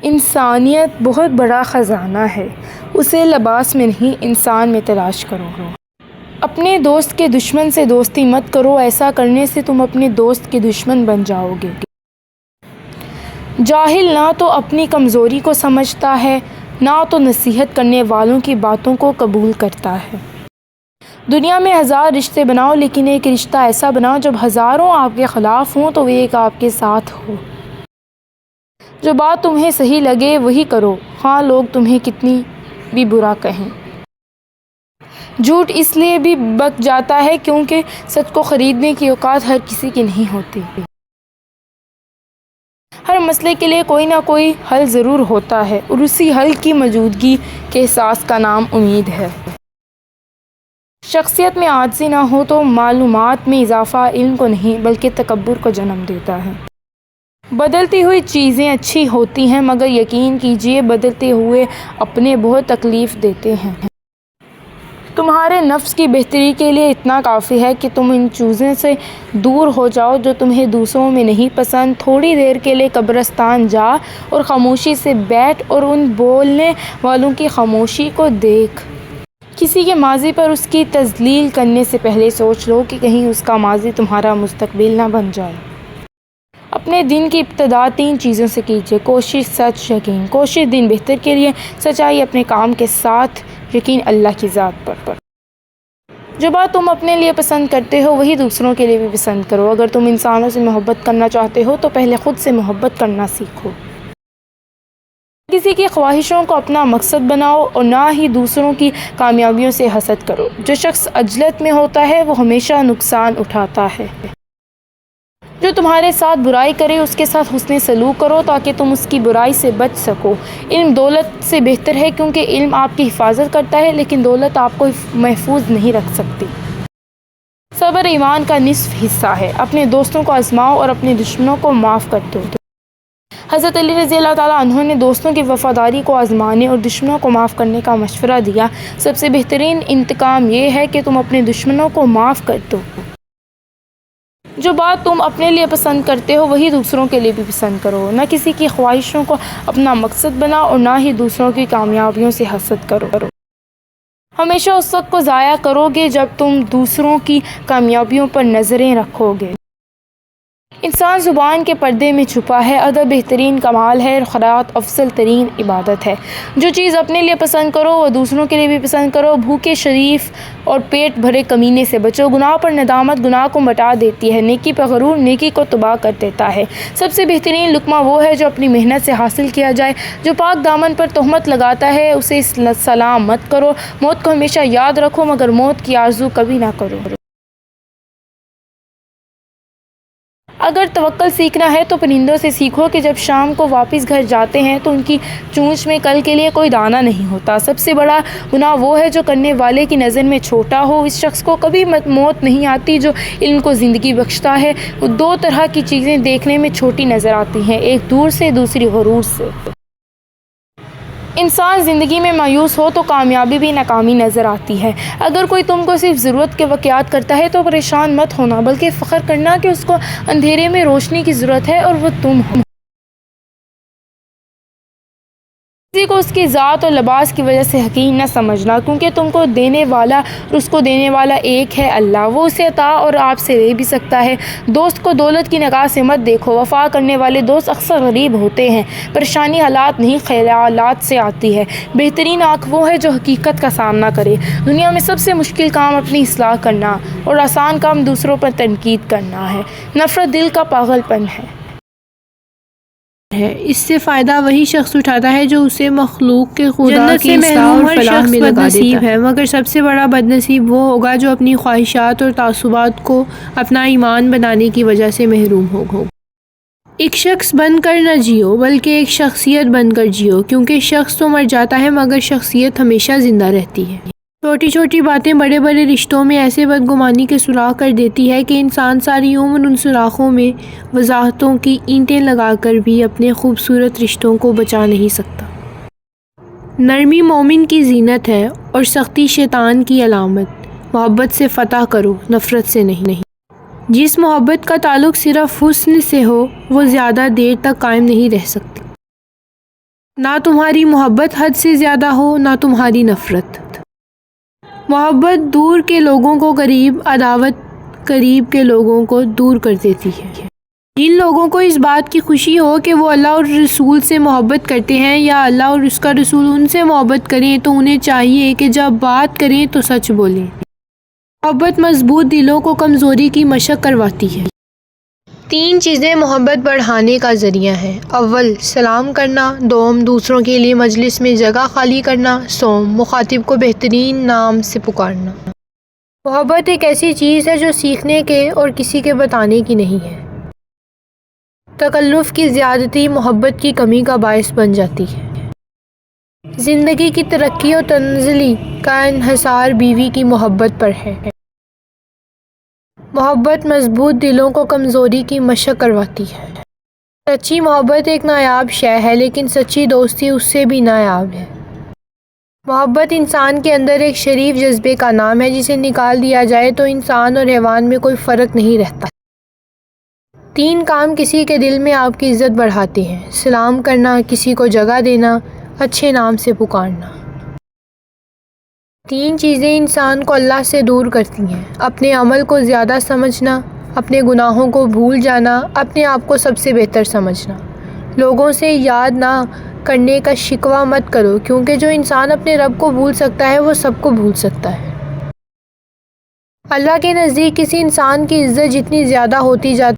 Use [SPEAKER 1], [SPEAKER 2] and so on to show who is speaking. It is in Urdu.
[SPEAKER 1] انسانیت بہت بڑا خزانہ ہے، اسے لباس میں نہیں انسان میں تلاش کرو۔ اپنے دوست کے دشمن سے دوستی مت کرو، ایسا کرنے سے تم اپنے دوست کے دشمن بن جاؤ گے۔ جاہل نہ تو اپنی کمزوری کو سمجھتا ہے، نہ تو نصیحت کرنے والوں کی باتوں کو قبول کرتا ہے۔ دنیا میں 1000 رشتے بناؤ، لیکن ایک رشتہ ایسا بناؤ جب ہزاروں آپ کے خلاف ہوں تو ایک آپ کے ساتھ ہو۔ جو بات تمہیں صحیح لگے وہی کرو، ہاں لوگ تمہیں کتنی بھی برا کہیں۔ جھوٹ اس لیے بھی بک جاتا ہے کیونکہ سچ کو خریدنے کی اوقات ہر کسی کی نہیں ہوتی۔ ہر مسئلے کے لیے کوئی نہ کوئی حل ضرور ہوتا ہے، اور اسی حل کی موجودگی کے احساس کا نام امید ہے۔ شخصیت میں عاجزی نہ ہو تو معلومات میں اضافہ علم کو نہیں بلکہ تکبر کو جنم دیتا ہے۔ بدلتی ہوئی چیزیں اچھی ہوتی ہیں، مگر یقین کیجیے بدلتے ہوئے اپنے بہت تکلیف دیتے ہیں۔ تمہارے نفس کی بہتری کے لیے اتنا کافی ہے کہ تم ان چیزوں سے دور ہو جاؤ جو تمہیں دوسروں میں نہیں پسند۔ تھوڑی دیر کے لیے قبرستان جا اور خاموشی سے بیٹھ اور ان بولنے والوں کی خاموشی کو دیکھ۔ کسی کے ماضی پر اس کی تذلیل کرنے سے پہلے سوچ لو کہ کہیں اس کا ماضی تمہارا مستقبل نہ بن جائے۔ اپنے دن کی ابتدا 3 چیزوں سے کیجیے: کوشش، سچ، یقین۔ کوشش دن بہتر کے لیے، سچائی اپنے کام کے ساتھ، یقین اللہ کی ذات پر۔ جو بات تم اپنے لیے پسند کرتے ہو وہی دوسروں کے لیے بھی پسند کرو۔ اگر تم انسانوں سے محبت کرنا چاہتے ہو تو پہلے خود سے محبت کرنا سیکھو۔ کسی کی خواہشوں کو اپنا مقصد بناؤ اور نہ ہی دوسروں کی کامیابیوں سے حسد کرو۔ جو شخص عجلت میں ہوتا ہے وہ ہمیشہ نقصان اٹھاتا ہے۔ جو تمہارے ساتھ برائی کرے اس کے ساتھ حسن سلوک کرو تاکہ تم اس کی برائی سے بچ سکو۔ علم دولت سے بہتر ہے کیونکہ علم آپ کی حفاظت کرتا ہے، لیکن دولت آپ کو محفوظ نہیں رکھ سکتی۔ صبر ایمان کا نصف حصہ ہے۔ اپنے دوستوں کو آزماؤ اور اپنے دشمنوں کو معاف کر دو۔ حضرت علی رضی اللہ تعالیٰ عنہ نے دوستوں کی وفاداری کو آزمانے اور دشمنوں کو معاف کرنے کا مشورہ دیا۔ سب سے بہترین انتقام یہ ہے کہ تم اپنے دشمنوں کو معاف کر دو۔ جو بات تم اپنے لیے پسند کرتے ہو وہی دوسروں کے لیے بھی پسند کرو۔ نہ کسی کی خواہشوں کو اپنا مقصد بناؤ اور نہ ہی دوسروں کی کامیابیوں سے حسد کرو۔ ہمیشہ اس وقت کو ضائع کرو گے جب تم دوسروں کی کامیابیوں پر نظریں رکھو گے۔ انسان زبان کے پردے میں چھپا ہے۔ ادب بہترین کمال ہے اور خیرات افضل ترین عبادت ہے۔ جو چیز اپنے لیے پسند کرو وہ دوسروں کے لیے بھی پسند کرو۔ بھوکے شریف اور پیٹ بھرے کمینے سے بچو۔ گناہ پر ندامت گناہ کو مٹا دیتی ہے، نیکی پر غرور نیکی کو تباہ کر دیتا ہے۔ سب سے بہترین لقمہ وہ ہے جو اپنی محنت سے حاصل کیا جائے۔ جو پاک دامن پر تہمت لگاتا ہے اسے سلام مت کرو۔ موت کو ہمیشہ یاد رکھو مگر موت کی آرزو کبھی نہ کرو۔ اگر توکل سیکھنا ہے تو پرندوں سے سیکھو کہ جب شام کو واپس گھر جاتے ہیں تو ان کی چونچ میں کل کے لیے کوئی دانہ نہیں ہوتا۔ سب سے بڑا گناہ وہ ہے جو کرنے والے کی نظر میں چھوٹا ہو۔ اس شخص کو کبھی موت نہیں آتی جو علم کو زندگی بخشتا ہے۔ 2 طرح کی چیزیں دیکھنے میں چھوٹی نظر آتی ہیں، ایک دور سے دوسری غرور سے۔ انسان زندگی میں مایوس ہو تو کامیابی بھی ناکامی نظر آتی ہے۔ اگر کوئی تم کو صرف ضرورت کے واقعات کرتا ہے تو پریشان مت ہونا بلکہ فخر کرنا کہ اس کو اندھیرے میں روشنی کی ضرورت ہے اور وہ تم ہو۔ کسی کو اس کی ذات اور لباس کی وجہ سے حقیر نہ سمجھنا کیونکہ تم کو دینے والا اور اس کو دینے والا ایک ہے اللہ۔ وہ اسے عطا اور آپ سے لے بھی سکتا ہے۔ دوست کو دولت کی نگاہ سے مت دیکھو۔ وفا کرنے والے دوست اکثر غریب ہوتے ہیں۔ پریشانی حالات نہیں خیالات سے آتی ہے۔ بہترین آنکھ وہ ہے جو حقیقت کا سامنا کرے۔ دنیا میں سب سے مشکل کام اپنی اصلاح کرنا اور آسان کام دوسروں پر تنقید کرنا ہے۔ نفرت دل کا پاگل پن ہے۔
[SPEAKER 2] اس سے فائدہ وہی شخص اٹھاتا ہے جو اسے مخلوق کے خدا کی اصلاح اور فلاح میں لگا دیتا ہے، مگر سب سے بڑا بد نصیب وہ ہوگا جو اپنی خواہشات اور تعصبات کو اپنا ایمان بنانے کی وجہ سے محروم ہو۔ ایک شخص بن کر نہ جیو بلکہ ایک شخصیت بن کر جیو، کیونکہ شخص تو مر جاتا ہے مگر شخصیت ہمیشہ زندہ رہتی ہے۔ چھوٹی چھوٹی باتیں بڑے بڑے رشتوں میں ایسے بدگمانی کے سوراخ کر دیتی ہے کہ انسان ساری عمر ان سوراخوں میں وضاحتوں کی اینٹیں لگا کر بھی اپنے خوبصورت رشتوں کو بچا نہیں سکتا۔ نرمی مومن کی زینت ہے اور سختی شیطان کی علامت۔ محبت سے فتح کرو، نفرت سے نہیں۔ جس محبت کا تعلق صرف حسن سے ہو وہ زیادہ دیر تک قائم نہیں رہ سکتی۔ نہ تمہاری محبت حد سے زیادہ ہو نہ تمہاری نفرت۔ محبت دور کے لوگوں کو قریب، عداوت قریب کے لوگوں کو دور کر دیتی ہے۔ جن لوگوں کو اس بات کی خوشی ہو کہ وہ اللہ اور رسول سے محبت کرتے ہیں یا اللہ اور اس کا رسول ان سے محبت کریں تو انہیں چاہیے کہ جب بات کریں تو سچ بولیں۔ محبت مضبوط دلوں کو کمزوری کی مشق کرواتی ہے۔ 3 چیزیں محبت بڑھانے کا ذریعہ ہیں۔ اول، سلام کرنا۔ دوم، دوسروں کے لیے مجلس میں جگہ خالی کرنا۔ سوم، مخاطب کو بہترین نام سے پکارنا۔ محبت ایک ایسی چیز ہے جو سیکھنے کے اور کسی کے بتانے کی نہیں ہے۔ تکلف کی زیادتی محبت کی کمی کا باعث بن جاتی ہے۔ زندگی کی ترقی اور تنزلی کا انحصار بیوی کی محبت پر ہے۔ محبت مضبوط دلوں کو کمزوری کی مشق کرواتی ہے۔ سچی محبت ایک نایاب شے ہے لیکن سچی دوستی اس سے بھی نایاب ہے۔ محبت انسان کے اندر ایک شریف جذبے کا نام ہے جسے نکال دیا جائے تو انسان اور حیوان میں کوئی فرق نہیں رہتا۔ 3 کام کسی کے دل میں آپ کی عزت بڑھاتے ہیں: سلام کرنا، کسی کو جگہ دینا، اچھے نام سے پکارنا۔ 3 چیزیں انسان کو اللہ سے دور کرتی ہیں: اپنے عمل کو زیادہ سمجھنا، اپنے گناہوں کو بھول جانا، اپنے آپ کو سب سے بہتر سمجھنا۔ لوگوں سے یاد نہ کرنے کا شکوہ مت کرو کیونکہ جو انسان اپنے رب کو بھول سکتا ہے وہ سب کو بھول سکتا ہے۔ اللہ کے نزدیک کسی انسان کی عزت جتنی زیادہ ہوتی جاتی